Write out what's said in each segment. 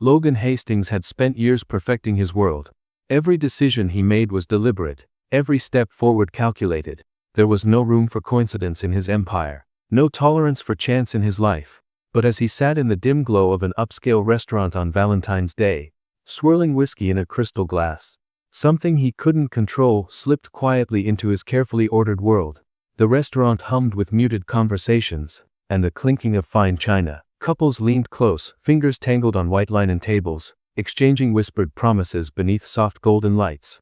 Logan Hastings had spent years perfecting his world. Every decision he made was deliberate, every step forward calculated. There was no room for coincidence in his empire, no tolerance for chance in his life. But as he sat in the dim glow of an upscale restaurant on Valentine's Day, swirling whiskey in a crystal glass, something he couldn't control slipped quietly into his carefully ordered world. The restaurant hummed with muted conversations and the clinking of fine china. Couples leaned close, fingers tangled on white linen tables, exchanging whispered promises beneath soft golden lights.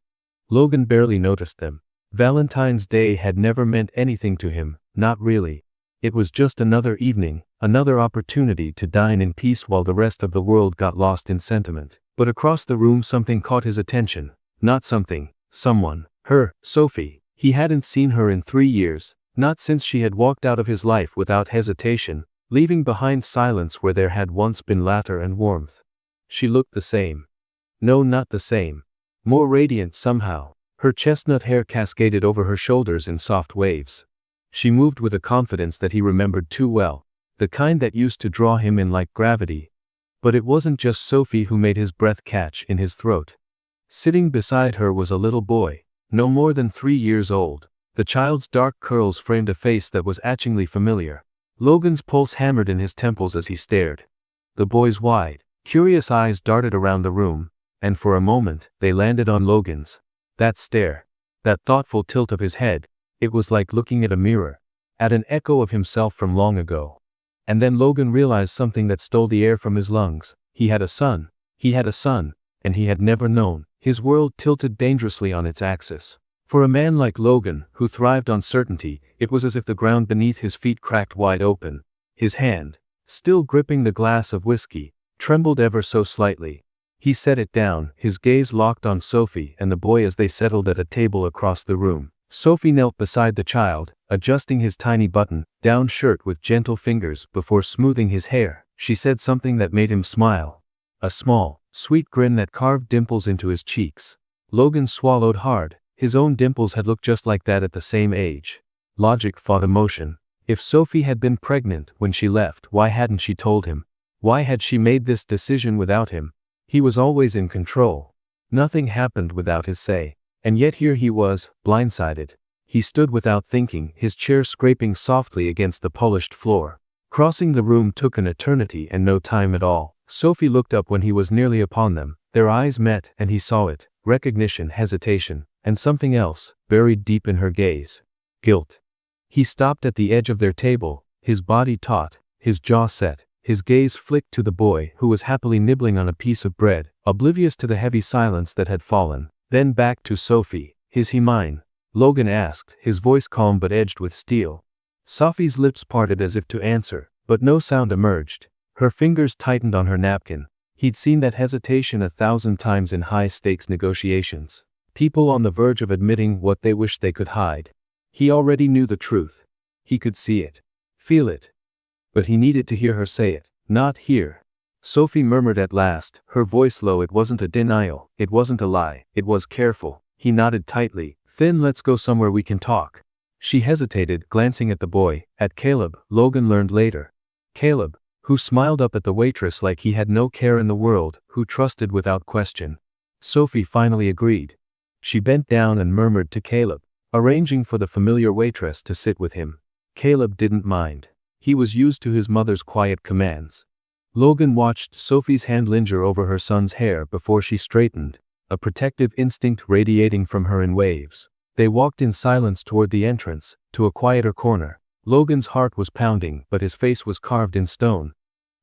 Logan barely noticed them. Valentine's Day had never meant anything to him, not really. It was just another evening, another opportunity to dine in peace while the rest of the world got lost in sentiment. But across the room something caught his attention. Not something, someone. Her, Sophie. He hadn't seen her in 3 years, not since she had walked out of his life without hesitation, leaving behind silence where there had once been laughter and warmth. She looked the same. No, not the same. More radiant somehow. Her chestnut hair cascaded over her shoulders in soft waves. She moved with a confidence that he remembered too well, the kind that used to draw him in like gravity. But it wasn't just Sophie who made his breath catch in his throat. Sitting beside her was a little boy, no more than 3 years old. The child's dark curls framed a face that was etchingly familiar. Logan's pulse hammered in his temples as he stared. The boy's wide, curious eyes darted around the room, and for a moment, they landed on Logan's. That stare, that thoughtful tilt of his head, it was like looking at a mirror, at an echo of himself from long ago. And then Logan realized something that stole the air from his lungs. He had a son, and he had never known. His world tilted dangerously on its axis. For a man like Logan, who thrived on certainty, it was as if the ground beneath his feet cracked wide open. His hand, still gripping the glass of whiskey, trembled ever so slightly. He set it down, his gaze locked on Sophie and the boy as they settled at a table across the room. Sophie knelt beside the child, adjusting his tiny button-down shirt with gentle fingers before smoothing his hair. She said something that made him smile. A small, sweet grin that carved dimples into his cheeks. Logan swallowed hard. His own dimples had looked just like that at the same age. Logic fought emotion. If Sophie had been pregnant when she left, why hadn't she told him? Why had she made this decision without him? He was always in control. Nothing happened without his say. And yet here he was, blindsided. He stood without thinking, his chair scraping softly against the polished floor. Crossing the room took an eternity and no time at all. Sophie looked up when he was nearly upon them. Their eyes met, and he saw it. Recognition, hesitation, and something else, buried deep in her gaze. Guilt. He stopped at the edge of their table, his body taut, his jaw set. His gaze flicked to the boy who was happily nibbling on a piece of bread, oblivious to the heavy silence that had fallen. Then back to Sophie. Is he mine? Logan asked, his voice calm but edged with steel. Sophie's lips parted as if to answer, but no sound emerged. Her fingers tightened on her napkin. He'd seen that hesitation 1,000 times in high-stakes negotiations. People on the verge of admitting what they wished they could hide. He already knew the truth. He could see it. Feel it. But he needed to hear her say it. Not here. Sophie murmured at last, her voice low. It wasn't a denial, it wasn't a lie, it was careful. He nodded tightly. Then let's go somewhere we can talk. She hesitated, glancing at the boy, at Caleb, Logan learned later. Caleb, who smiled up at the waitress like he had no care in the world, who trusted without question. Sophie finally agreed. She bent down and murmured to Caleb, arranging for the familiar waitress to sit with him. Caleb didn't mind. He was used to his mother's quiet commands. Logan watched Sophie's hand linger over her son's hair before she straightened, a protective instinct radiating from her in waves. They walked in silence toward the entrance, to a quieter corner. Logan's heart was pounding, but his face was carved in stone.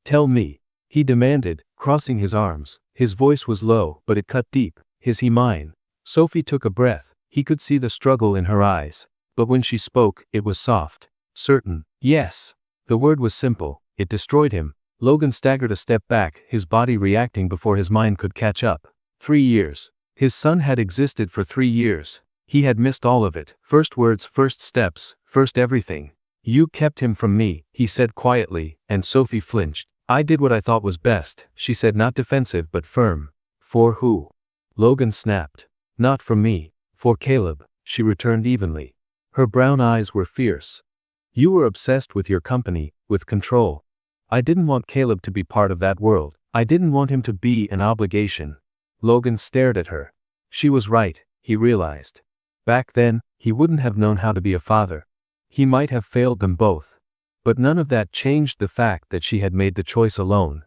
Tell me, he demanded, crossing his arms. His voice was low, but it cut deep. Is he mine? Sophie took a breath. He could see the struggle in her eyes. But when she spoke, it was soft. Certain. Yes. The word was simple. It destroyed him. Logan staggered a step back, his body reacting before his mind could catch up. 3 years. His son had existed for 3 years. He had missed all of it. First words, first steps, first everything. You kept him from me, he said quietly, and Sophie flinched. I did what I thought was best, she said, not defensive but firm. For who? Logan snapped. Not for me. For Caleb, she returned evenly. Her brown eyes were fierce. You were obsessed with your company, with control. I didn't want Caleb to be part of that world. I didn't want him to be an obligation. Logan stared at her. She was right, he realized. Back then, he wouldn't have known how to be a father. He might have failed them both. But none of that changed the fact that she had made the choice alone.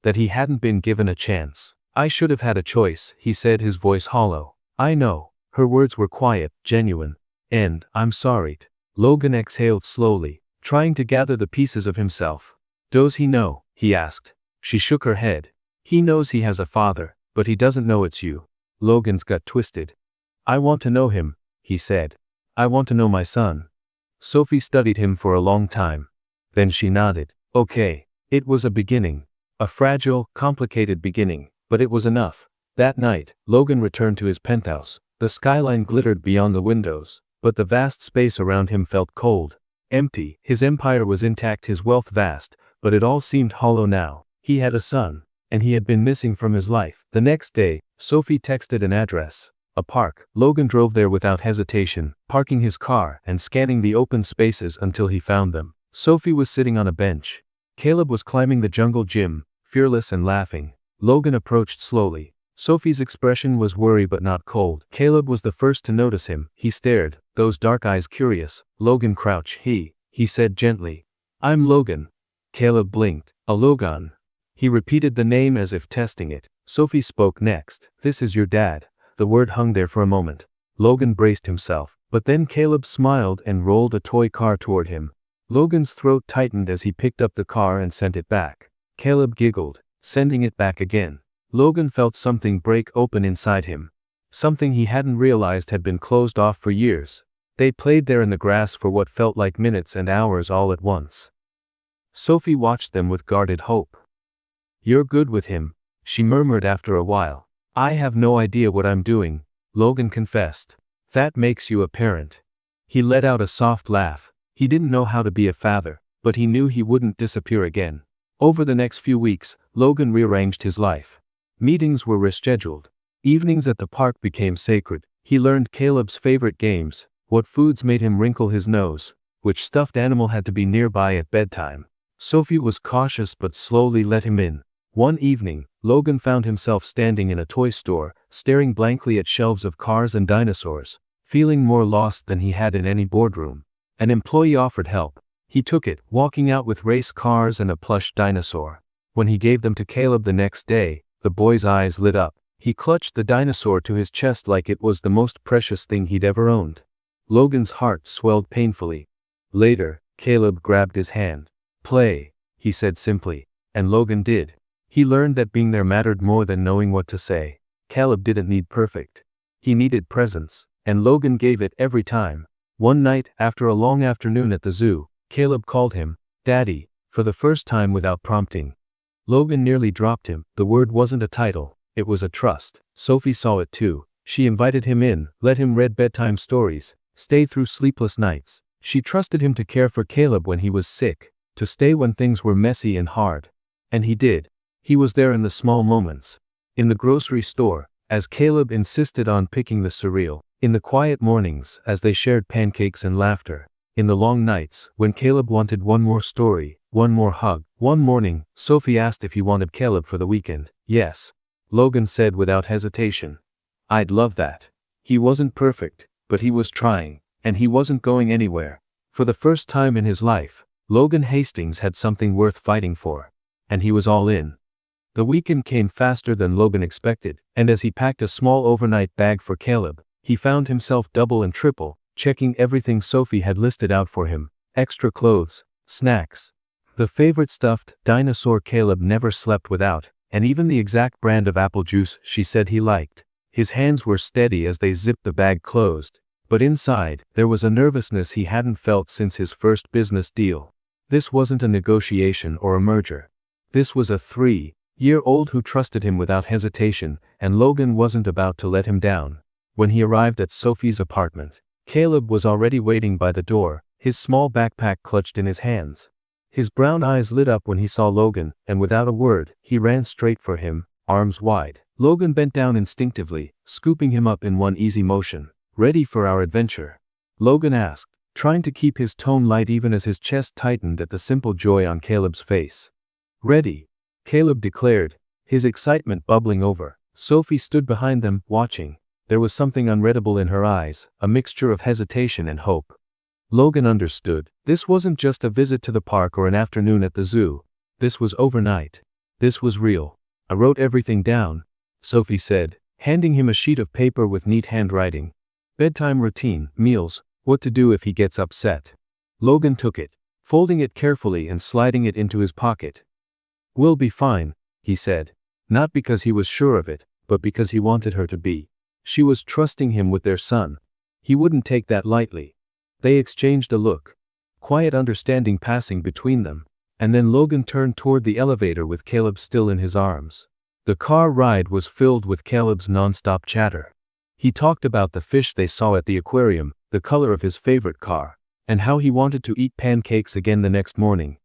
That he hadn't been given a chance. I should have had a choice, he said, his voice hollow. I know. Her words were quiet, genuine. And, I'm sorry. Logan exhaled slowly, trying to gather the pieces of himself. Does he know? He asked. She shook her head. He knows he has a father, but he doesn't know it's you. Logan's gut twisted. I want to know him, he said. I want to know my son. Sophie studied him for a long time. Then she nodded. Okay. It was a beginning. A fragile, complicated beginning, but it was enough. That night, Logan returned to his penthouse. The skyline glittered beyond the windows, but the vast space around him felt cold. Empty. His empire was intact, his wealth vast, but it all seemed hollow now. He had a son, and he had been missing from his life. The next day, Sophie texted an address. A park. Logan drove there without hesitation, parking his car and scanning the open spaces until he found them. Sophie was sitting on a bench. Caleb was climbing the jungle gym, fearless and laughing. Logan approached slowly. Sophie's expression was worry but not cold. Caleb was the first to notice him. He stared, those dark eyes curious. Logan crouch. He said gently. I'm Logan. Caleb blinked. A Logan. He repeated the name as if testing it. Sophie spoke next. This is your dad. The word hung there for a moment. Logan braced himself, but then Caleb smiled and rolled a toy car toward him. Logan's throat tightened as he picked up the car and sent it back. Caleb giggled, sending it back again. Logan felt something break open inside him. Something he hadn't realized had been closed off for years. They played there in the grass for what felt like minutes and hours all at once. Sophie watched them with guarded hope. You're good with him, she murmured after a while. I have no idea what I'm doing, Logan confessed. That makes you a parent. He let out a soft laugh. He didn't know how to be a father, but he knew he wouldn't disappear again. Over the next few weeks, Logan rearranged his life. Meetings were rescheduled. Evenings at the park became sacred. He learned Caleb's favorite games, what foods made him wrinkle his nose, which stuffed animal had to be nearby at bedtime. Sophie was cautious but slowly let him in. One evening, Logan found himself standing in a toy store, staring blankly at shelves of cars and dinosaurs, feeling more lost than he had in any boardroom. An employee offered help. He took it, walking out with race cars and a plush dinosaur. When he gave them to Caleb the next day, the boy's eyes lit up. He clutched the dinosaur to his chest like it was the most precious thing he'd ever owned. Logan's heart swelled painfully. Later, Caleb grabbed his hand. Play, he said simply, and Logan did. He learned that being there mattered more than knowing what to say. Caleb didn't need perfect. He needed presence, and Logan gave it every time. One night, after a long afternoon at the zoo, Caleb called him, Daddy, for the first time without prompting. Logan nearly dropped him. The word wasn't a title, it was a trust. Sophie saw it too. She invited him in, let him read bedtime stories, stay through sleepless nights. She trusted him to care for Caleb when he was sick, to stay when things were messy and hard. And he did. He was there in the small moments. In the grocery store, as Caleb insisted on picking the cereal. In the quiet mornings, as they shared pancakes and laughter. In the long nights, when Caleb wanted one more story, one more hug. One morning, Sophie asked if he wanted Caleb for the weekend. Yes. Logan said without hesitation. I'd love that. He wasn't perfect, but he was trying, and he wasn't going anywhere. For the first time in his life, Logan Hastings had something worth fighting for. And he was all in. The weekend came faster than Logan expected, and as he packed a small overnight bag for Caleb, he found himself double and triple, checking everything Sophie had listed out for him. Extra clothes, snacks, the favorite stuffed dinosaur Caleb never slept without, and even the exact brand of apple juice she said he liked. His hands were steady as they zipped the bag closed, but inside, there was a nervousness he hadn't felt since his first business deal. This wasn't a negotiation or a merger. This was a 3-year-old who trusted him without hesitation, and Logan wasn't about to let him down. When he arrived at Sophie's apartment, Caleb was already waiting by the door, his small backpack clutched in his hands. His brown eyes lit up when he saw Logan, and without a word, he ran straight for him, arms wide. Logan bent down instinctively, scooping him up in one easy motion. Ready for our adventure? Logan asked, trying to keep his tone light even as his chest tightened at the simple joy on Caleb's face. Ready. Caleb declared, his excitement bubbling over. Sophie stood behind them, watching. There was something unreadable in her eyes, a mixture of hesitation and hope. Logan understood. This wasn't just a visit to the park or an afternoon at the zoo. This was overnight. This was real. I wrote everything down, Sophie said, handing him a sheet of paper with neat handwriting. Bedtime routine, meals, what to do if he gets upset. Logan took it, folding it carefully and sliding it into his pocket. "We'll be fine," he said. Not because he was sure of it, but because he wanted her to be. She was trusting him with their son. He wouldn't take that lightly. They exchanged a look. Quiet understanding passing between them. And then Logan turned toward the elevator with Caleb still in his arms. The car ride was filled with Caleb's nonstop chatter. He talked about the fish they saw at the aquarium, the color of his favorite car, and how he wanted to eat pancakes again the next morning.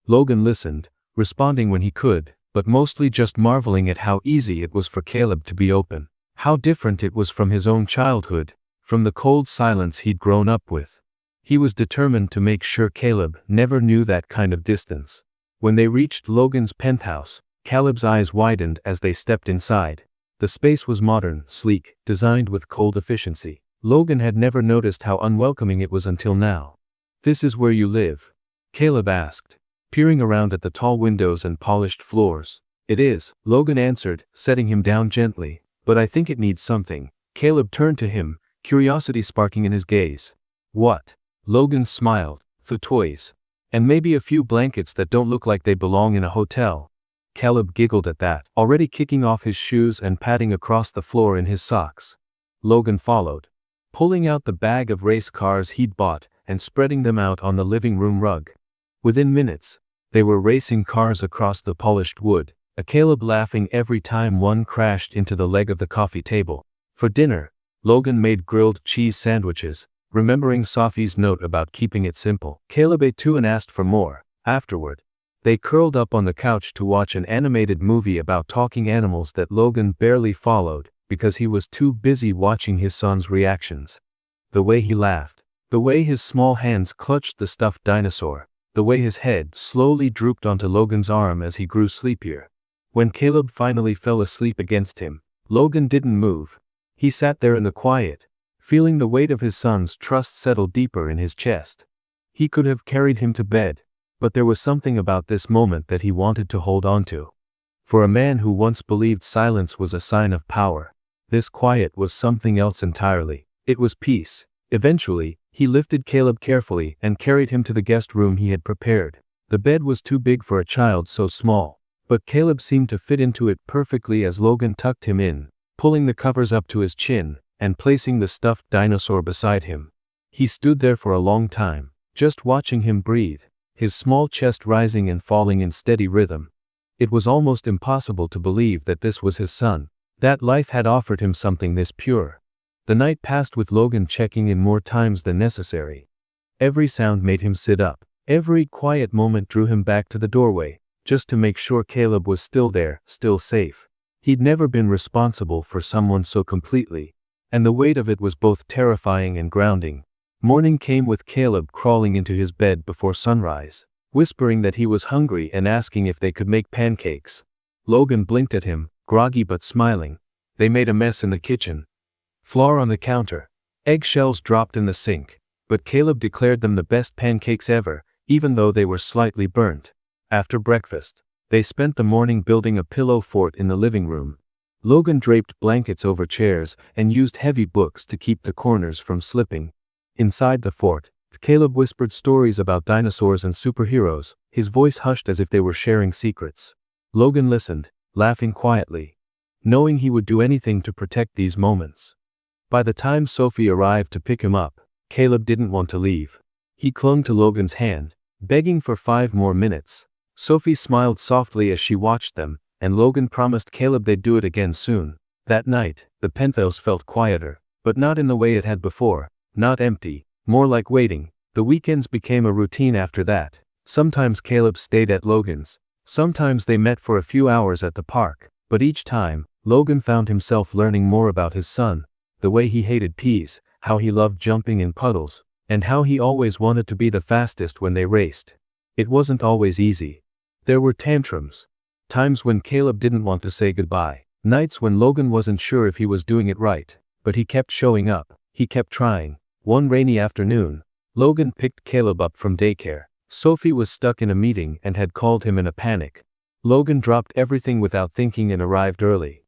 Logan listened, responding when he could, but mostly just marveling at how easy it was for Caleb to be open. How different it was from his own childhood, from the cold silence he'd grown up with. He was determined to make sure Caleb never knew that kind of distance. When they reached Logan's penthouse, Caleb's eyes widened as they stepped inside. The space was modern, sleek, designed with cold efficiency. Logan had never noticed how unwelcoming it was until now. "This is where you live?" Caleb asked, peering around at the tall windows and polished floors. "It is," Logan answered, setting him down gently. "But I think it needs something." Caleb turned to him, curiosity sparking in his gaze. "What?" Logan smiled. "The toys. And maybe a few blankets that don't look like they belong in a hotel." Caleb giggled at that, already kicking off his shoes and padding across the floor in his socks. Logan followed, pulling out the bag of race cars he'd bought and spreading them out on the living room rug. Within minutes, they were racing cars across the polished wood, Caleb laughing every time one crashed into the leg of the coffee table. For dinner, Logan made grilled cheese sandwiches, remembering Sophie's note about keeping it simple. Caleb ate too and asked for more. Afterward, they curled up on the couch to watch an animated movie about talking animals that Logan barely followed because he was too busy watching his son's reactions. The way he laughed, the way his small hands clutched the stuffed dinosaur, the way his head slowly drooped onto Logan's arm as he grew sleepier. When Caleb finally fell asleep against him, Logan didn't move. He sat there in the quiet, feeling the weight of his son's trust settle deeper in his chest. He could have carried him to bed, but there was something about this moment that he wanted to hold on to. For a man who once believed silence was a sign of power, this quiet was something else entirely. It was peace. Eventually, he lifted Caleb carefully and carried him to the guest room he had prepared. The bed was too big for a child so small, but Caleb seemed to fit into it perfectly as Logan tucked him in, pulling the covers up to his chin, and placing the stuffed dinosaur beside him. He stood there for a long time, just watching him breathe, his small chest rising and falling in steady rhythm. It was almost impossible to believe that this was his son, that life had offered him something this pure. The night passed with Logan checking in more times than necessary. Every sound made him sit up. Every quiet moment drew him back to the doorway, just to make sure Caleb was still there, still safe. He'd never been responsible for someone so completely, and the weight of it was both terrifying and grounding. Morning came with Caleb crawling into his bed before sunrise, whispering that he was hungry and asking if they could make pancakes. Logan blinked at him, groggy but smiling. They made a mess in the kitchen. Flour on the counter. Eggshells dropped in the sink, but Caleb declared them the best pancakes ever, even though they were slightly burnt. After breakfast, they spent the morning building a pillow fort in the living room. Logan draped blankets over chairs and used heavy books to keep the corners from slipping. Inside the fort, Caleb whispered stories about dinosaurs and superheroes, his voice hushed as if they were sharing secrets. Logan listened, laughing quietly, knowing he would do anything to protect these moments. By the time Sophie arrived to pick him up, Caleb didn't want to leave. He clung to Logan's hand, begging for 5 more minutes. Sophie smiled softly as she watched them, and Logan promised Caleb they'd do it again soon. That night, the penthouse felt quieter, but not in the way it had before, not empty, more like waiting. The weekends became a routine after that. Sometimes Caleb stayed at Logan's, sometimes they met for a few hours at the park, but each time, Logan found himself learning more about his son, the way he hated peas, how he loved jumping in puddles, and how he always wanted to be the fastest when they raced. It wasn't always easy. There were tantrums. Times when Caleb didn't want to say goodbye. Nights when Logan wasn't sure if he was doing it right. But he kept showing up. He kept trying. One rainy afternoon, Logan picked Caleb up from daycare. Sophie was stuck in a meeting and had called him in a panic. Logan dropped everything without thinking and arrived early.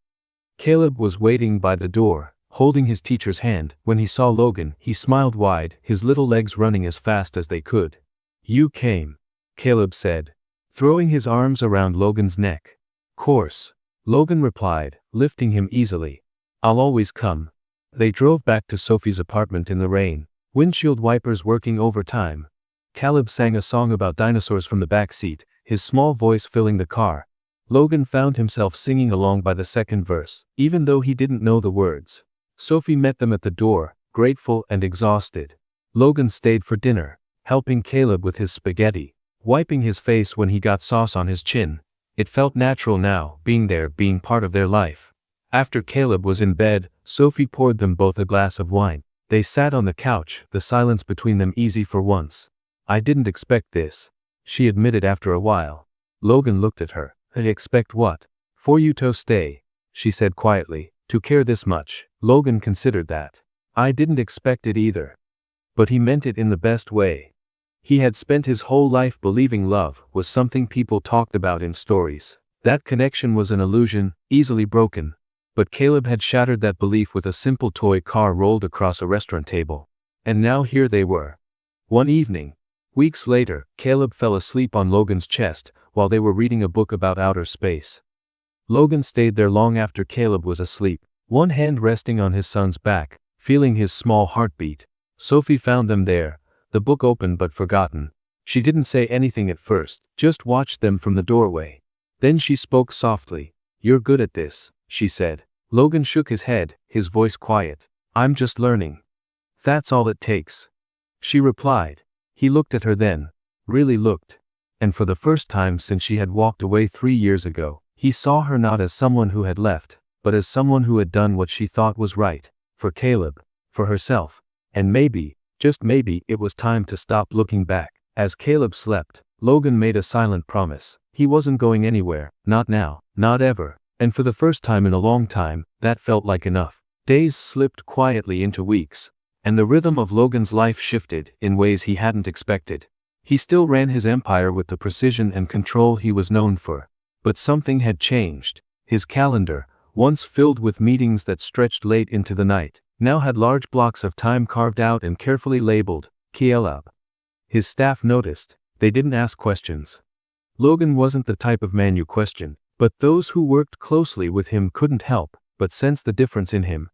Caleb was waiting by the door, holding his teacher's hand. When he saw Logan, he smiled wide, his little legs running as fast as they could. "You came," Caleb said, throwing his arms around Logan's neck. "Course," Logan replied, lifting him easily. "I'll always come." They drove back to Sophie's apartment in the rain, windshield wipers working overtime. Caleb sang a song about dinosaurs from the back seat, his small voice filling the car. Logan found himself singing along by the second verse, even though he didn't know the words. Sophie met them at the door, grateful and exhausted. Logan stayed for dinner, helping Caleb with his spaghetti, wiping his face when he got sauce on his chin. It felt natural now, being there, being part of their life. After Caleb was in bed, Sophie poured them both a glass of wine. They sat on the couch, the silence between them easy for once. "I didn't expect this," she admitted after a while. Logan looked at her. "I expect what?" "For you to stay," she said quietly. "To care this much." Logan considered that. "I didn't expect it either." But he meant it in the best way. He had spent his whole life believing love was something people talked about in stories. That connection was an illusion, easily broken. But Caleb had shattered that belief with a simple toy car rolled across a restaurant table. And now here they were. One evening, weeks later, Caleb fell asleep on Logan's chest while they were reading a book about outer space. Logan stayed there long after Caleb was asleep, one hand resting on his son's back, feeling his small heartbeat. Sophie found them there, the book open but forgotten. She didn't say anything at first, just watched them from the doorway. Then she spoke softly. "You're good at this," she said. Logan shook his head, his voice quiet. "I'm just learning." "That's all it takes," she replied. He looked at her then. Really looked. And for the first time since she had walked away 3 years ago, he saw her not as someone who had left, but as someone who had done what she thought was right. For Caleb. For herself. And maybe, just maybe, it was time to stop looking back. As Caleb slept, Logan made a silent promise. He wasn't going anywhere, not now, not ever. And for the first time in a long time, that felt like enough. Days slipped quietly into weeks, and the rhythm of Logan's life shifted in ways he hadn't expected. He still ran his empire with the precision and control he was known for. But something had changed. His calendar, once filled with meetings that stretched late into the night, now had large blocks of time carved out and carefully labeled, Caleb. His staff noticed. They didn't ask questions. Logan wasn't the type of man you question. But those who worked closely with him couldn't help but sense the difference in him.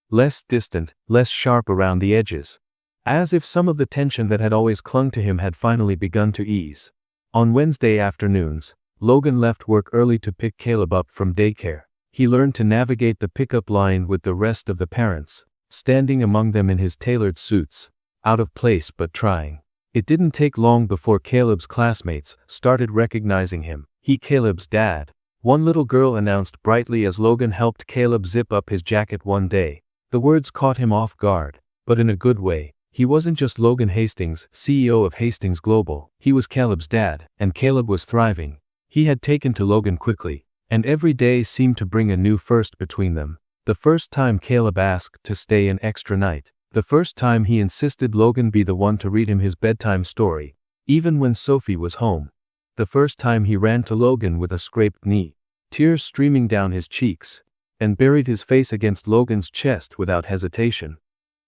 Less distant, less sharp around the edges. As if some of the tension that had always clung to him had finally begun to ease. On Wednesday afternoons, Logan left work early to pick Caleb up from daycare. He learned to navigate the pickup line with the rest of the parents, standing among them in his tailored suits, out of place but trying. It didn't take long before Caleb's classmates started recognizing him. He Caleb's dad. One little girl announced brightly as Logan helped Caleb zip up his jacket one day. The words caught him off guard, but in a good way. He wasn't just Logan Hastings, CEO of Hastings Global. He was Caleb's dad, and Caleb was thriving. He had taken to Logan quickly, and every day seemed to bring a new first between them. The first time Caleb asked to stay an extra night. The first time he insisted Logan be the one to read him his bedtime story, even when Sophie was home. The first time he ran to Logan with a scraped knee, tears streaming down his cheeks, and buried his face against Logan's chest without hesitation.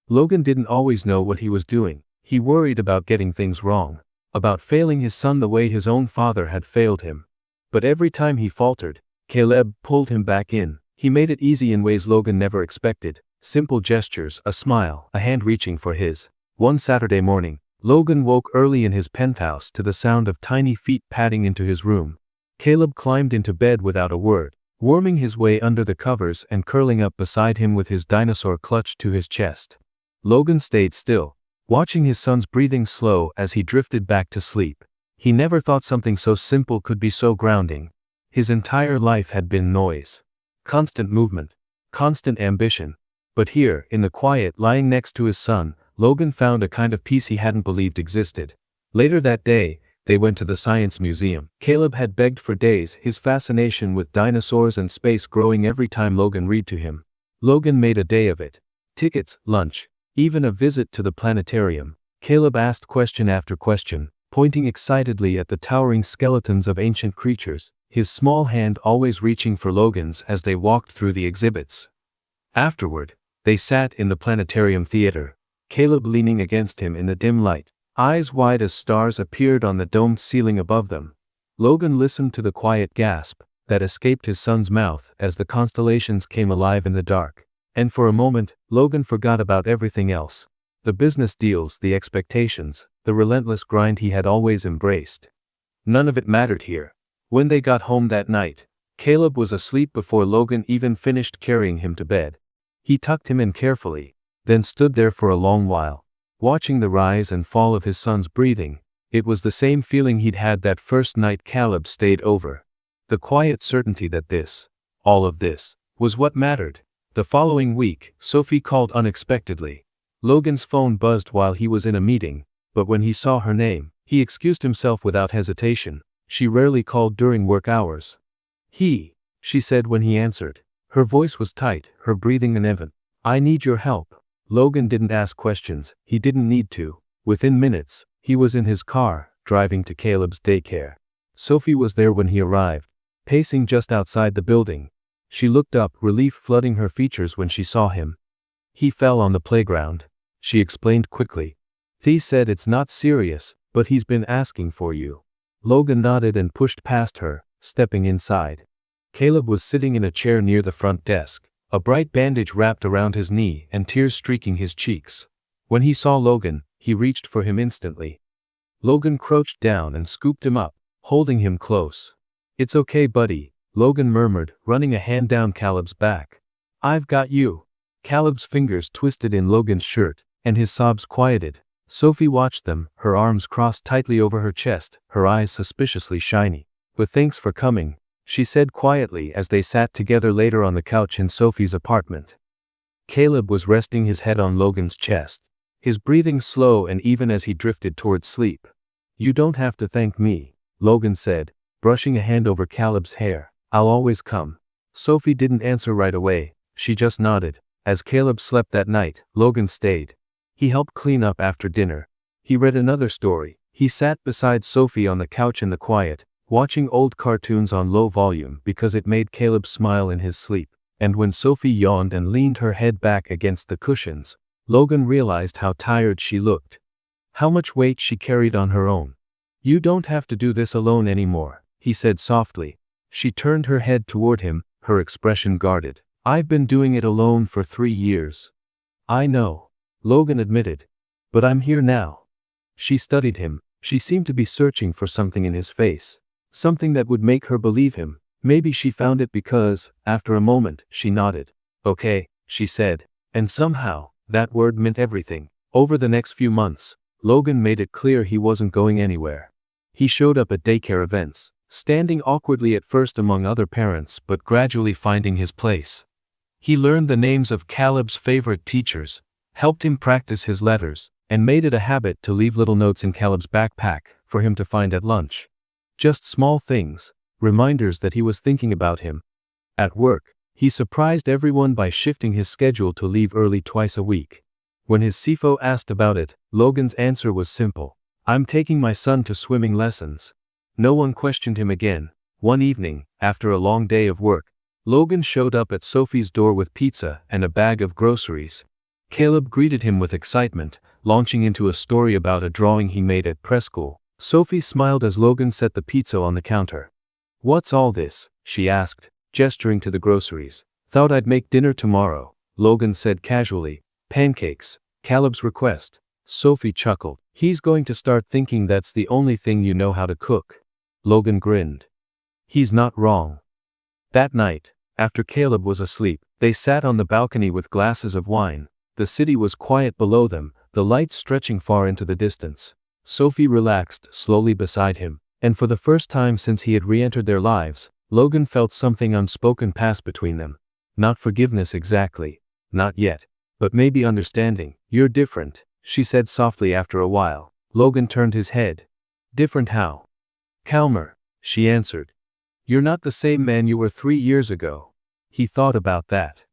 Logan didn't always know what he was doing. He worried about getting things wrong, about failing his son the way his own father had failed him. But every time he faltered, Caleb pulled him back in. He made it easy in ways Logan never expected. Simple gestures, a smile, a hand reaching for his. One Saturday morning, Logan woke early in his penthouse to the sound of tiny feet padding into his room. Caleb climbed into bed without a word, worming his way under the covers and curling up beside him with his dinosaur clutched to his chest. Logan stayed still, watching his son's breathing slow as he drifted back to sleep. He never thought something so simple could be so grounding. His entire life had been noise. Constant movement. Constant ambition. But here, in the quiet, lying next to his son, Logan found a kind of peace he hadn't believed existed. Later that day, They went to the science museum. Caleb had begged for days, his fascination with dinosaurs and space growing every time Logan read to him. Logan made a day of it. Tickets, lunch, even a visit to the planetarium. Caleb asked question after question, pointing excitedly at the towering skeletons of ancient creatures, his small hand always reaching for Logan's as they walked through the exhibits. Afterward, they sat in the planetarium theater, Caleb leaning against him in the dim light. Eyes wide as stars appeared on the domed ceiling above them. Logan listened to the quiet gasp that escaped his son's mouth as the constellations came alive in the dark. And for a moment, Logan forgot about everything else. The business deals, the expectations, the relentless grind he had always embraced. None of it mattered here. When they got home that night, Caleb was asleep before Logan even finished carrying him to bed. He tucked him in carefully, then stood there for a long while, watching the rise and fall of his son's breathing. It was the same feeling he'd had that first night Caleb stayed over. The quiet certainty that this, all of this, was what mattered. The following week, Sophie called unexpectedly. Logan's phone buzzed while he was in a meeting, but when he saw her name, he excused himself without hesitation. She rarely called during work hours. She said when he answered. Her voice was tight, her breathing uneven. I need your help. Logan didn't ask questions, he didn't need to. Within minutes, he was in his car, driving to Caleb's daycare. Sophie was there when he arrived, pacing just outside the building. She looked up, relief flooding her features when she saw him. He fell on the playground, she explained quickly. Thea said it's not serious, but he's been asking for you. Logan nodded and pushed past her, stepping inside. Caleb was sitting in a chair near the front desk, a bright bandage wrapped around his knee and tears streaking his cheeks. When he saw Logan, he reached for him instantly. Logan crouched down and scooped him up, holding him close. It's okay, buddy, Logan murmured, running a hand down Caleb's back. I've got you. Caleb's fingers twisted in Logan's shirt, and his sobs quieted. Sophie watched them, her arms crossed tightly over her chest, her eyes suspiciously shiny. But thanks for coming, she said quietly as they sat together later on the couch in Sophie's apartment. Caleb was resting his head on Logan's chest, his breathing slow and even as he drifted toward sleep. You don't have to thank me, Logan said, brushing a hand over Caleb's hair. I'll always come. Sophie didn't answer right away, she just nodded. As Caleb slept that night, Logan stayed. He helped clean up after dinner. He read another story. He sat beside Sophie on the couch in the quiet, watching old cartoons on low volume because it made Caleb smile in his sleep. And when Sophie yawned and leaned her head back against the cushions, Logan realized how tired she looked. How much weight she carried on her own. You don't have to do this alone anymore, he said softly. She turned her head toward him, her expression guarded. I've been doing it alone for 3 years. I know, Logan admitted. But I'm here now. She studied him. She seemed to be searching for something in his face. Something that would make her believe him. Maybe she found it because, after a moment, she nodded. Okay, she said. And somehow, that word meant everything. Over the next few months, Logan made it clear he wasn't going anywhere. He showed up at daycare events, standing awkwardly at first among other parents but gradually finding his place. He learned the names of Caleb's favorite teachers, helped him practice his letters, and made it a habit to leave little notes in Caleb's backpack for him to find at lunch. Just small things, reminders that he was thinking about him. At work, he surprised everyone by shifting his schedule to leave early twice a week. When his CFO asked about it, Logan's answer was simple. I'm taking my son to swimming lessons. No one questioned him again. One evening, after a long day of work, Logan showed up at Sophie's door with pizza and a bag of groceries. Caleb greeted him with excitement, launching into a story about a drawing he made at preschool. Sophie smiled as Logan set the pizza on the counter. What's all this? She asked, gesturing to the groceries. Thought I'd make dinner tomorrow, Logan said casually. Pancakes, Caleb's request. Sophie chuckled. He's going to start thinking that's the only thing you know how to cook. Logan grinned. He's not wrong. That night, after Caleb was asleep, they sat on the balcony with glasses of wine. The city was quiet below them, the lights stretching far into the distance. Sophie relaxed slowly beside him, and for the first time since he had re-entered their lives, Logan felt something unspoken pass between them. Not forgiveness exactly. Not yet. But maybe understanding. You're different, she said softly after a while. Logan turned his head. Different how? Calmer, she answered. You're not the same man you were 3 years ago. He thought about that.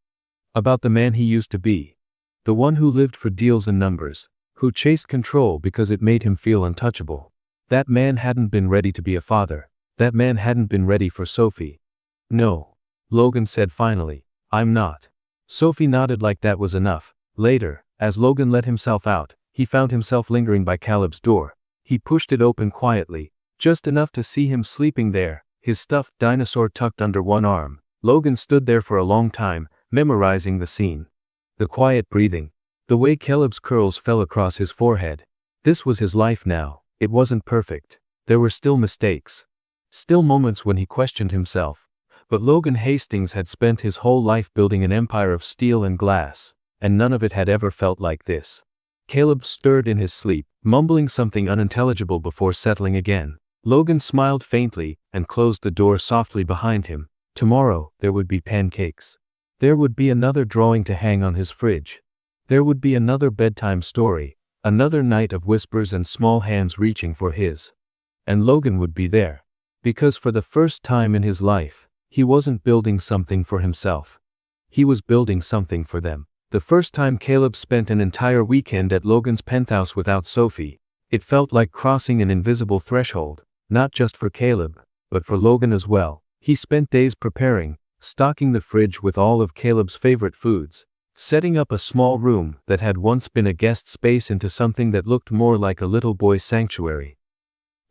About the man he used to be. The one who lived for deals and numbers, who chased control because it made him feel untouchable. That man hadn't been ready to be a father. That man hadn't been ready for Sophie. No, Logan said finally, I'm not. Sophie nodded like that was enough. Later, as Logan let himself out, he found himself lingering by Caleb's door. He pushed it open quietly, just enough to see him sleeping there, his stuffed dinosaur tucked under one arm. Logan stood there for a long time, memorizing the scene. The quiet breathing. The way Caleb's curls fell across his forehead. This was his life now. It wasn't perfect. There were still mistakes. Still moments when he questioned himself. But Logan Hastings had spent his whole life building an empire of steel and glass, and none of it had ever felt like this. Caleb stirred in his sleep, mumbling something unintelligible before settling again. Logan smiled faintly and closed the door softly behind him. Tomorrow, there would be pancakes. There would be another drawing to hang on his fridge. There would be another bedtime story, another night of whispers and small hands reaching for his. And Logan would be there. Because for the first time in his life, he wasn't building something for himself. He was building something for them. The first time Caleb spent an entire weekend at Logan's penthouse without Sophie, it felt like crossing an invisible threshold, not just for Caleb, but for Logan as well. He spent days preparing, stocking the fridge with all of Caleb's favorite foods, setting up a small room that had once been a guest space into something that looked more like a little boy's sanctuary.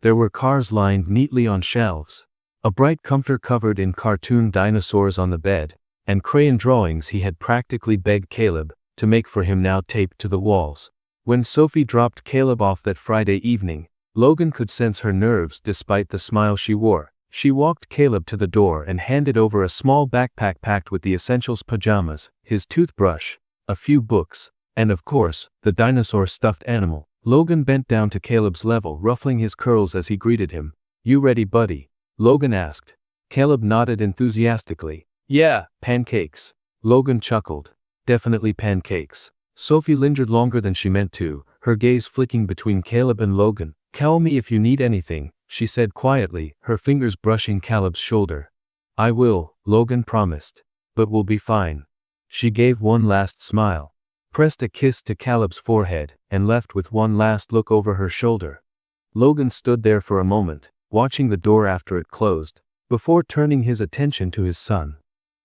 There were cars lined neatly on shelves, a bright comforter covered in cartoon dinosaurs on the bed, and crayon drawings he had practically begged Caleb to make for him now taped to the walls. When Sophie dropped Caleb off that Friday evening, Logan could sense her nerves despite the smile she wore. She walked Caleb to the door and handed over a small backpack packed with the essentials: pajamas, his toothbrush, a few books, and of course, the dinosaur stuffed animal. Logan bent down to Caleb's level, ruffling his curls as he greeted him. You ready, buddy? Logan asked. Caleb nodded enthusiastically. Yeah, pancakes. Logan chuckled. Definitely pancakes. Sophie lingered longer than she meant to, her gaze flicking between Caleb and Logan. Call me if you need anything, she said quietly, her fingers brushing Caleb's shoulder. I will, Logan promised. But we'll be fine. She gave one last smile, pressed a kiss to Caleb's forehead, and left with one last look over her shoulder. Logan stood there for a moment, watching the door after it closed, before turning his attention to his son.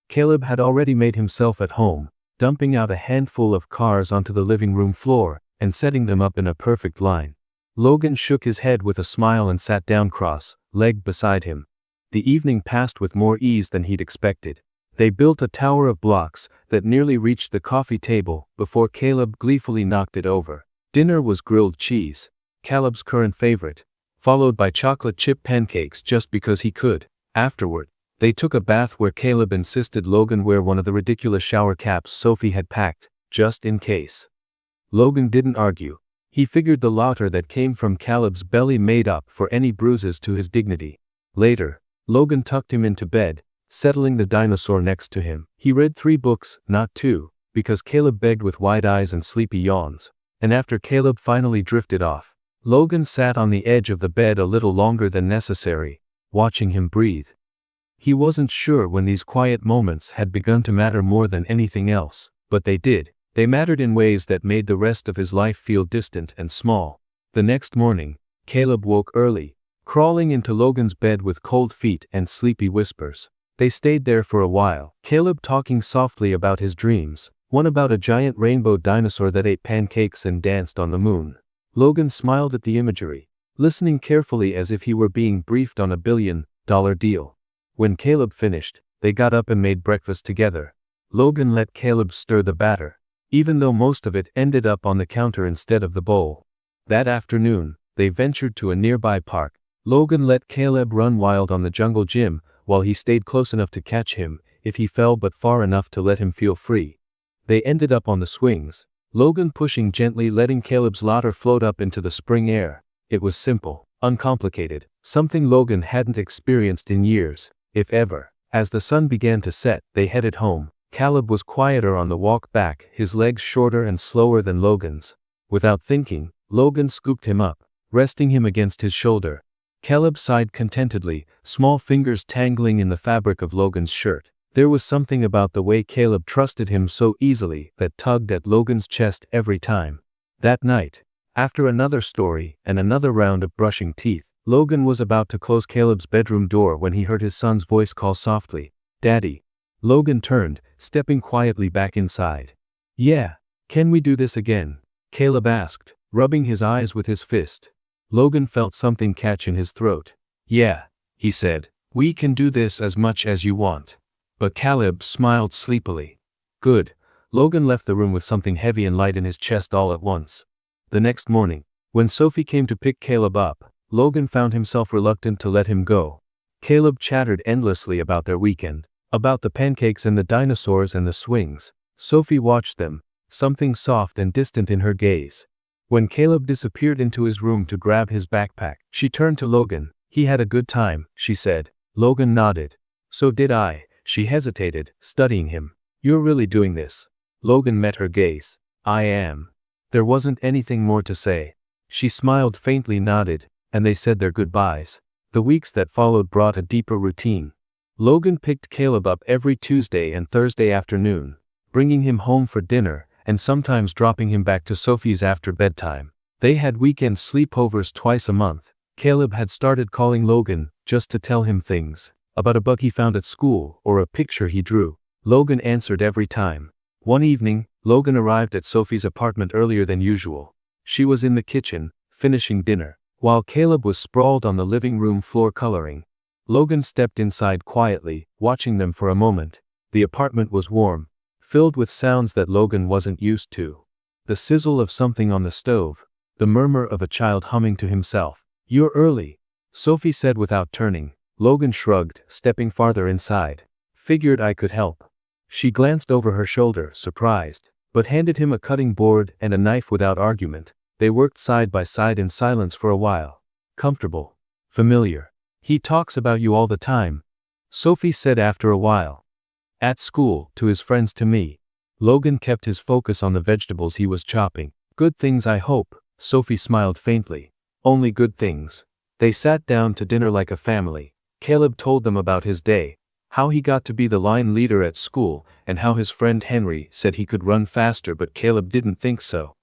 Caleb had already made himself at home, dumping out a handful of cars onto the living room floor, and setting them up in a perfect line. Logan shook his head with a smile and sat down cross-legged beside him. The evening passed with more ease than he'd expected. They built a tower of blocks that nearly reached the coffee table before Caleb gleefully knocked it over. Dinner was grilled cheese, Caleb's current favorite, followed by chocolate chip pancakes just because he could. Afterward, they took a bath where Caleb insisted Logan wear one of the ridiculous shower caps Sophie had packed, just in case. Logan didn't argue. He figured the laughter that came from Caleb's belly made up for any bruises to his dignity. Later, Logan tucked him into bed, settling the dinosaur next to him. He read 3 books, not 2, because Caleb begged with wide eyes and sleepy yawns. And after Caleb finally drifted off, Logan sat on the edge of the bed a little longer than necessary, watching him breathe. He wasn't sure when these quiet moments had begun to matter more than anything else, but they did. They mattered in ways that made the rest of his life feel distant and small. The next morning, Caleb woke early, crawling into Logan's bed with cold feet and sleepy whispers. They stayed there for a while, Caleb talking softly about his dreams, one about a giant rainbow dinosaur that ate pancakes and danced on the moon. Logan smiled at the imagery, listening carefully as if he were being briefed on a $1 billion deal. When Caleb finished, they got up and made breakfast together. Logan let Caleb stir the batter, even though most of it ended up on the counter instead of the bowl. That afternoon, they ventured to a nearby park. Logan let Caleb run wild on the jungle gym, while he stayed close enough to catch him if he fell but far enough to let him feel free. They ended up on the swings, Logan pushing gently, letting Caleb's laughter float up into the spring air. It was simple, uncomplicated, something Logan hadn't experienced in years, if ever. As the sun began to set, they headed home. Caleb was quieter on the walk back, his legs shorter and slower than Logan's. Without thinking, Logan scooped him up, resting him against his shoulder. Caleb sighed contentedly, small fingers tangling in the fabric of Logan's shirt. There was something about the way Caleb trusted him so easily that tugged at Logan's chest every time. That night, after another story and another round of brushing teeth, Logan was about to close Caleb's bedroom door when he heard his son's voice call softly, "Daddy." Logan turned, stepping quietly back inside. "Yeah, can we do this again?" Caleb asked, rubbing his eyes with his fist. Logan felt something catch in his throat. "Yeah," he said, "we can do this as much as you want." But Caleb smiled sleepily. "Good." Logan left the room with something heavy and light in his chest all at once. The next morning, when Sophie came to pick Caleb up, Logan found himself reluctant to let him go. Caleb chattered endlessly about their weekend, about the pancakes and the dinosaurs and the swings. Sophie watched them, something soft and distant in her gaze. When Caleb disappeared into his room to grab his backpack, she turned to Logan. "He had a good time," she said. Logan nodded. "So did I." She hesitated, studying him. "You're really doing this?" Logan met her gaze. "I am." There wasn't anything more to say. She smiled faintly, nodded, and they said their goodbyes. The weeks that followed brought a deeper routine. Logan picked Caleb up every Tuesday and Thursday afternoon, bringing him home for dinner, and sometimes dropping him back to Sophie's after bedtime. They had weekend sleepovers twice a month. Caleb had started calling Logan, just to tell him things, about a book he found at school, or a picture he drew. Logan answered every time. One evening, Logan arrived at Sophie's apartment earlier than usual. She was in the kitchen, finishing dinner, while Caleb was sprawled on the living room floor coloring. Logan stepped inside quietly, watching them for a moment. The apartment was warm, filled with sounds that Logan wasn't used to. The sizzle of something on the stove, the murmur of a child humming to himself. "You're early," Sophie said without turning. Logan shrugged, stepping farther inside. "Figured I could help." She glanced over her shoulder, surprised, but handed him a cutting board and a knife without argument. They worked side by side in silence for a while. "Comfortable. Familiar. He talks about you all the time," Sophie said after a while. "At school, to his friends, to me." Logan kept his focus on the vegetables he was chopping. "Good things, I hope," Sophie smiled faintly. "Only good things." They sat down to dinner like a family. Caleb told them about his day, how he got to be the line leader at school, and how his friend Henry said he could run faster but Caleb didn't think so.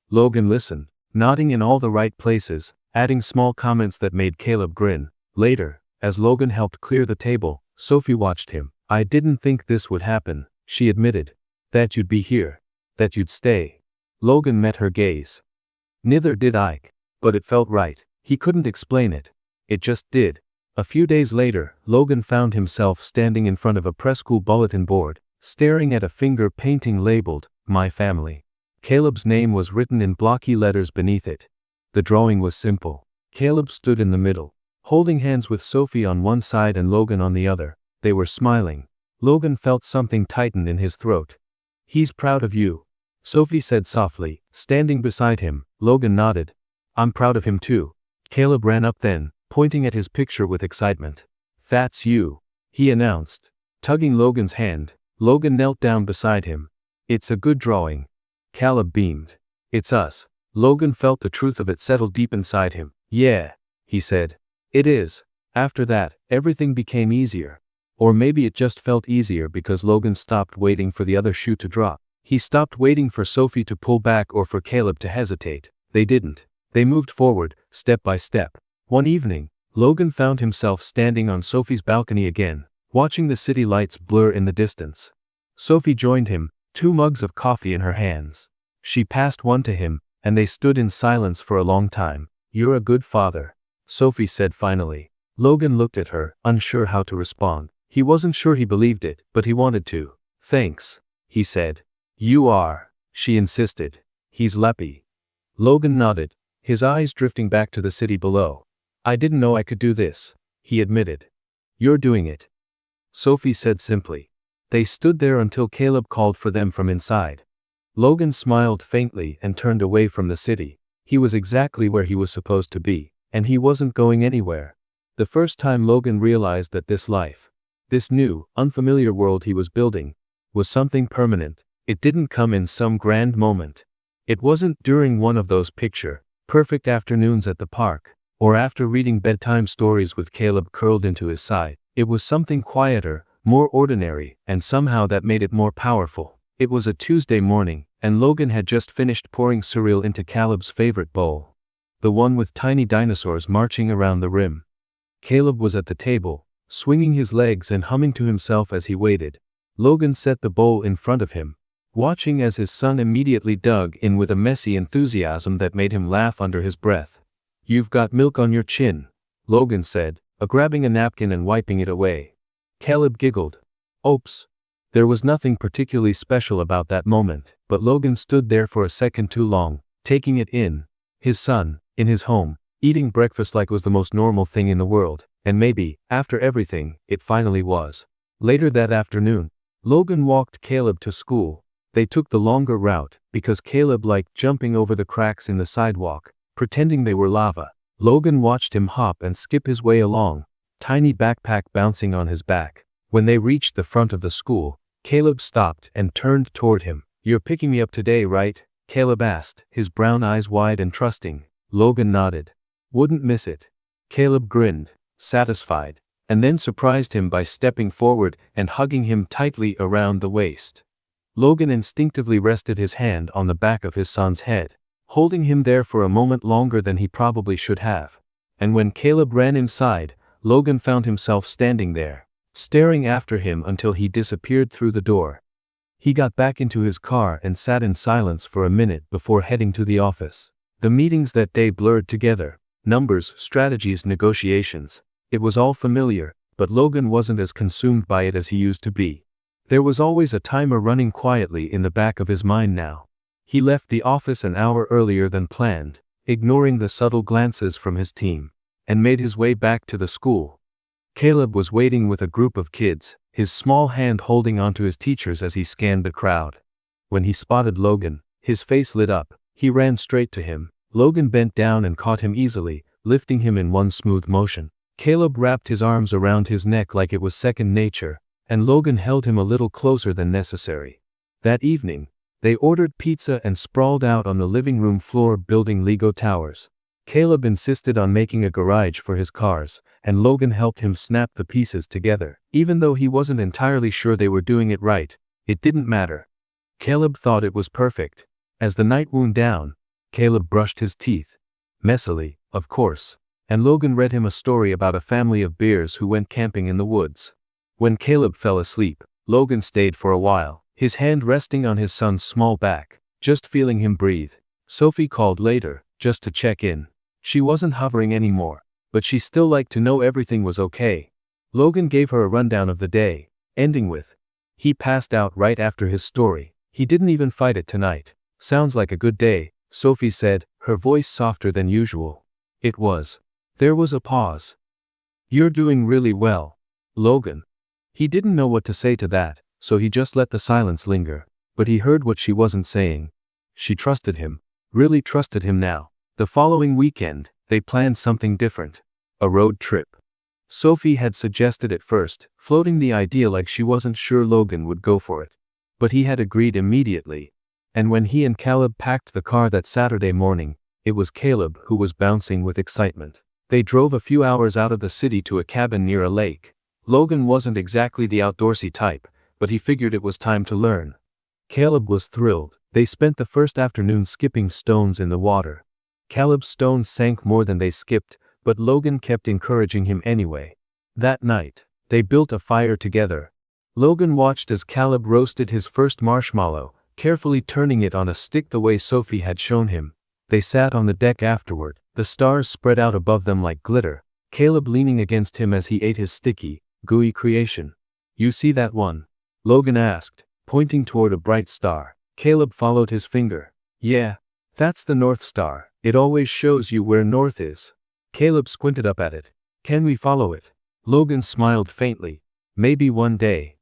Logan listened, nodding in all the right places, adding small comments that made Caleb grin. Later, as Logan helped clear the table, Sophie watched him. "I didn't think this would happen," she admitted. "That you'd be here. That you'd stay." Logan met her gaze. "Neither did I. But it felt right." He couldn't explain it. It just did. A few days later, Logan found himself standing in front of a preschool bulletin board, staring at a finger painting labeled, "My Family." Caleb's name was written in blocky letters beneath it. The drawing was simple. Caleb stood in the middle, holding hands with Sophie on one side and Logan on the other. They were smiling. Logan felt something tighten in his throat. "He's proud of you," Sophie said softly, standing beside him. Logan nodded. "I'm proud of him too." Caleb ran up then, pointing at his picture with excitement. "That's you," he announced, tugging Logan's hand. Logan knelt down beside him. "It's a good drawing." Caleb beamed. "It's us." Logan felt the truth of it settle deep inside him. "Yeah," he said. "It is." After that, everything became easier. Or maybe it just felt easier because Logan stopped waiting for the other shoe to drop. He stopped waiting for Sophie to pull back or for Caleb to hesitate. They didn't. They moved forward, step by step. One evening, Logan found himself standing on Sophie's balcony again, watching the city lights blur in the distance. Sophie joined him, 2 mugs of coffee in her hands. She passed one to him, and they stood in silence for a long time. "You're a good father," Sophie said finally. Logan looked at her, unsure how to respond. He wasn't sure he believed it, but he wanted to. "Thanks," he said. "You are," she insisted. "He's lappy." Logan nodded, his eyes drifting back to the city below. "I didn't know I could do this," he admitted. "You're doing it," Sophie said simply. They stood there until Caleb called for them from inside. Logan smiled faintly and turned away from the city. He was exactly where he was supposed to be, and he wasn't going anywhere. The first time Logan realized that this life, this new, unfamiliar world he was building, was something permanent. It didn't come in some grand moment. It wasn't during one of those picture perfect afternoons at the park, or after reading bedtime stories with Caleb curled into his side. It was something quieter, more ordinary, and somehow that made it more powerful. It was a Tuesday morning, and Logan had just finished pouring cereal into Caleb's favorite bowl. The one with tiny dinosaurs marching around the rim. Caleb was at the table, swinging his legs and humming to himself as he waited. Logan set the bowl in front of him, watching as his son immediately dug in with a messy enthusiasm that made him laugh under his breath. "You've got milk on your chin," Logan said, grabbing a napkin and wiping it away. Caleb giggled. Oops. There was nothing particularly special about that moment, but Logan stood there for a second too long, taking it in. His son, in his home, eating breakfast like was the most normal thing in the world, and maybe, after everything, it finally was. Later that afternoon, Logan walked Caleb to school. They took the longer route, because Caleb liked jumping over the cracks in the sidewalk, pretending they were lava. Logan watched him hop and skip his way along, tiny backpack bouncing on his back. When they reached the front of the school, Caleb stopped and turned toward him. "You're picking me up today, right?" Caleb asked, his brown eyes wide and trusting. Logan nodded. "Wouldn't miss it." Caleb grinned, satisfied, and then surprised him by stepping forward and hugging him tightly around the waist. Logan instinctively rested his hand on the back of his son's head, holding him there for a moment longer than he probably should have. And when Caleb ran inside, Logan found himself standing there, staring after him until he disappeared through the door. He got back into his car and sat in silence for a minute before heading to the office. The meetings that day blurred together. Numbers, strategies, negotiations. It was all familiar, but Logan wasn't as consumed by it as he used to be. There was always a timer running quietly in the back of his mind now. He left the office an hour earlier than planned, ignoring the subtle glances from his team, and made his way back to the school. Caleb was waiting with a group of kids, his small hand holding onto his teacher's as he scanned the crowd. When he spotted Logan, his face lit up. He ran straight to him. Logan bent down and caught him easily, lifting him in one smooth motion. Caleb wrapped his arms around his neck like it was second nature, and Logan held him a little closer than necessary. That evening, they ordered pizza and sprawled out on the living room floor building Lego towers. Caleb insisted on making a garage for his cars, and Logan helped him snap the pieces together. Even though he wasn't entirely sure they were doing it right, it didn't matter. Caleb thought it was perfect. As the night wound down, Caleb brushed his teeth. Messily, of course. And Logan read him a story about a family of bears who went camping in the woods. When Caleb fell asleep, Logan stayed for a while, his hand resting on his son's small back, just feeling him breathe. Sophie called later, just to check in. She wasn't hovering anymore, but she still liked to know everything was okay. Logan gave her a rundown of the day, ending with, "He passed out right after his story. He didn't even fight it tonight." "Sounds like a good day," Sophie said, her voice softer than usual. It was. There was a pause. "You're doing really well, Logan." He didn't know what to say to that, so he just let the silence linger. But he heard what she wasn't saying. She trusted him. Really trusted him now. The following weekend, they planned something different. A road trip. Sophie had suggested it first, floating the idea like she wasn't sure Logan would go for it. But he had agreed immediately. And when he and Caleb packed the car that Saturday morning, it was Caleb who was bouncing with excitement. They drove a few hours out of the city to a cabin near a lake. Logan wasn't exactly the outdoorsy type, but he figured it was time to learn. Caleb was thrilled. They spent the first afternoon skipping stones in the water. Caleb's stones sank more than they skipped, but Logan kept encouraging him anyway. That night, they built a fire together. Logan watched as Caleb roasted his first marshmallow, carefully turning it on a stick the way Sophie had shown him. They sat on the deck afterward, the stars spread out above them like glitter, Caleb leaning against him as he ate his sticky, gooey creation. "You see that one?" Logan asked, pointing toward a bright star. Caleb followed his finger. "Yeah, that's the North Star. It always shows you where north is." Caleb squinted up at it. "Can we follow it?" Logan smiled faintly. "Maybe one day."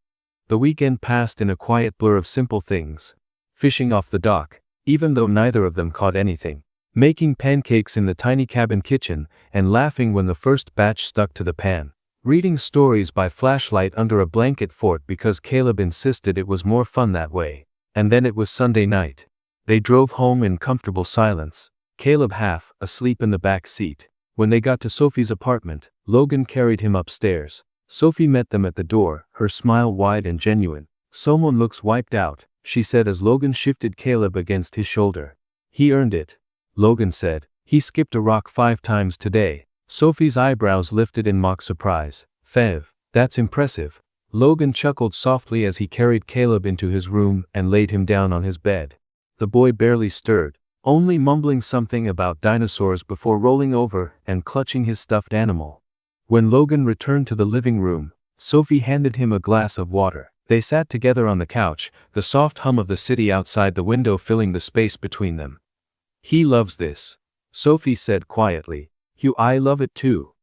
The weekend passed in a quiet blur of simple things. Fishing off the dock, even though neither of them caught anything. Making pancakes in the tiny cabin kitchen, and laughing when the first batch stuck to the pan. Reading stories by flashlight under a blanket fort because Caleb insisted it was more fun that way. And then it was Sunday night. They drove home in comfortable silence. Caleb half asleep in the back seat. When they got to Sophie's apartment, Logan carried him upstairs. Sophie met them at the door, her smile wide and genuine. "Someone looks wiped out," she said as Logan shifted Caleb against his shoulder. "He earned it," Logan said. "He skipped a rock 5 times today." Sophie's eyebrows lifted in mock surprise. "Fev, that's impressive." Logan chuckled softly as he carried Caleb into his room and laid him down on his bed. The boy barely stirred, only mumbling something about dinosaurs before rolling over and clutching his stuffed animal. When Logan returned to the living room, Sophie handed him a glass of water. They sat together on the couch, the soft hum of the city outside the window filling the space between them. "He loves this," Sophie said quietly. I love it too,"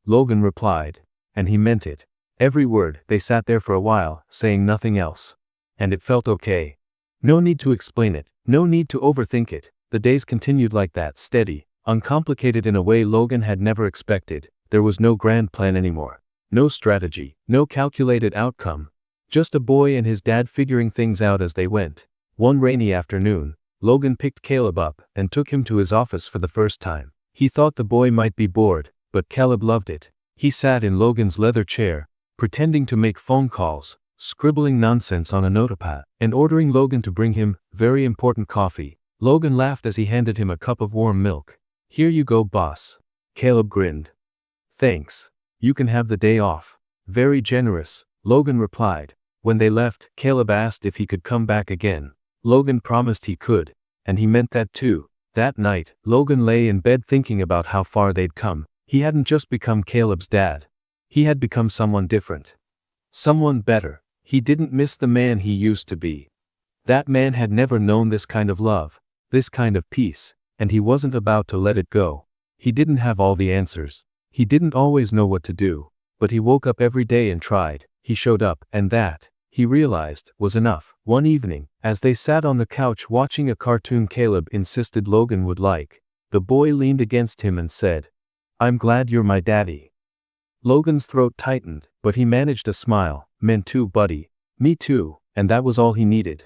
Logan replied. And he meant it. Every word. They sat there for a while, saying nothing else. And it felt okay. No need to explain it, no need to overthink it. The days continued like that, steady, uncomplicated in a way Logan had never expected. There was no grand plan anymore. No strategy, no calculated outcome. Just a boy and his dad figuring things out as they went. One rainy afternoon, Logan picked Caleb up and took him to his office for the first time. He thought the boy might be bored, but Caleb loved it. He sat in Logan's leather chair, pretending to make phone calls, scribbling nonsense on a notepad, and ordering Logan to bring him very important coffee. Logan laughed as he handed him a cup of warm milk. "Here you go, boss." Caleb grinned. "Thanks. You can have the day off." "Very generous," Logan replied. When they left, Caleb asked if he could come back again. Logan promised he could, and he meant that too. That night, Logan lay in bed thinking about how far they'd come. He hadn't just become Caleb's dad. He had become someone different. Someone better. He didn't miss the man he used to be. That man had never known this kind of love, this kind of peace, and he wasn't about to let it go. He didn't have all the answers. He didn't always know what to do, but he woke up every day and tried. He showed up, and that, he realized, was enough. One evening, as they sat on the couch watching a cartoon Caleb insisted Logan would like, the boy leaned against him and said, "I'm glad you're my daddy." Logan's throat tightened, but he managed a smile. "Me too, buddy. Me too," and that was all he needed.